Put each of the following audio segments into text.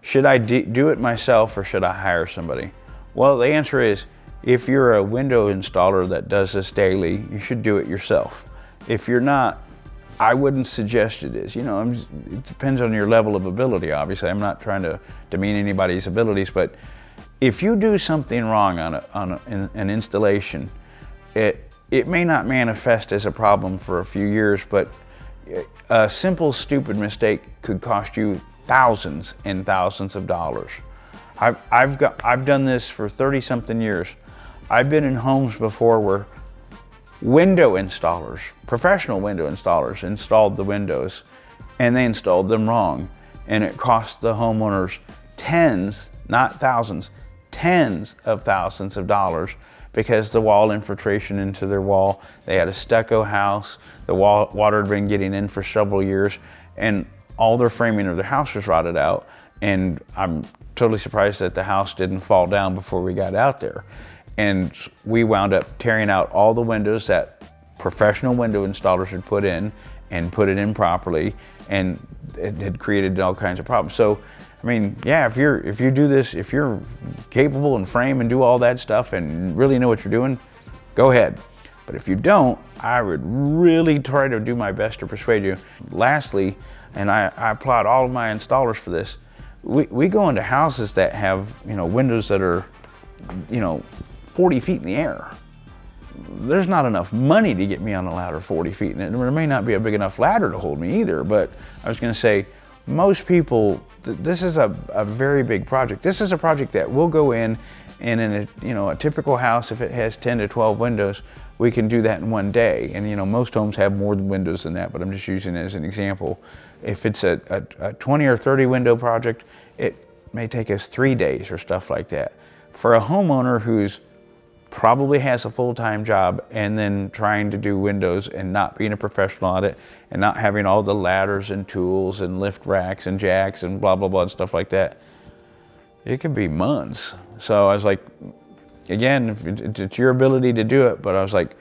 should I do it myself or should I hire somebody? Well, the answer is, if you're a window installer that does this daily, you should do it yourself. If you're not, I wouldn't suggest it is. You know, it depends on your level of ability, obviously. I'm not trying to demean anybody's abilities, but if you do something wrong on an installation, it may not manifest as a problem for a few years, but a simple, stupid mistake could cost you thousands and thousands of dollars. I've done this for 30-something years. I've been in homes before where window installers, professional window installers, installed the windows and they installed them wrong. And it cost the homeowners tens, not thousands, tens of thousands of dollars because the wall infiltration into their wall, they had a stucco house, the water had been getting in for several years, and all their framing of their house was rotted out. And I'm totally surprised that the house didn't fall down before we got out there. And we wound up tearing out all the windows that professional window installers had put in and put it in properly, and it had created all kinds of problems. So, I mean, yeah, if you do this, if you're capable and frame and do all that stuff and really know what you're doing, go ahead. But if you don't, I would really try to do my best to persuade you. Lastly, and I applaud all of my installers for this, we go into houses that have, you know, windows that are, you know, 40 feet in the air. There's not enough money to get me on a ladder 40 feet, and there may not be a big enough ladder to hold me either, but I was gonna say, most people, this is a very big project. This is a project that we'll go in, and in a, you know, a typical house, if it has 10 to 12 windows, we can do that in one day. And you know, most homes have more windows than that, but I'm just using it as an example. If it's a 20 or 30 window project, it may take us 3 days or stuff like that. For a homeowner who's probably has a full-time job and then trying to do windows and not being a professional at it and not having all the ladders and tools and lift racks and jacks and blah, blah, blah and stuff like that, it could be months. So I was like, again, it's your ability to do it, but I was like,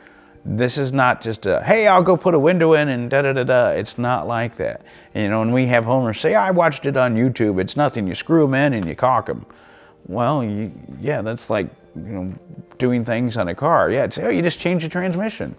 this is not just a, hey, I'll go put a window in and da-da-da-da. It's not like that. And, you know, when we have homeowners say, I watched it on YouTube, it's nothing, you screw them in and you caulk them. Well, yeah, that's like, you know, doing things on a car. Yeah, it's, oh, you just change the transmission.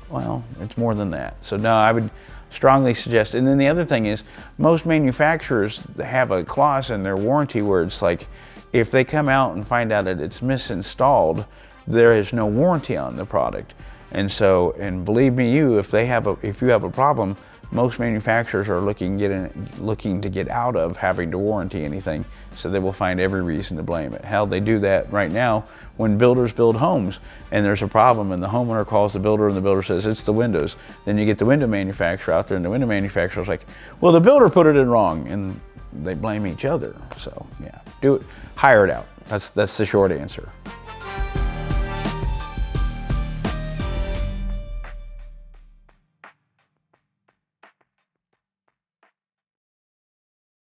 Well, it's more than that. So no, I would strongly suggest. And then the other thing is, most manufacturers have a clause in their warranty where it's like, if they come out and find out that it's misinstalled, there is no warranty on the product. And so, and believe me, if you have a problem, most manufacturers are looking to get out of having to warranty anything, so they will find every reason to blame it. Hell, they do that right now when builders build homes and there's a problem and the homeowner calls the builder and the builder says it's the windows. Then you get the window manufacturer out there and the window manufacturer's like, well, the builder put it in wrong, and they blame each other. So yeah, do it, hire it out. That's the short answer.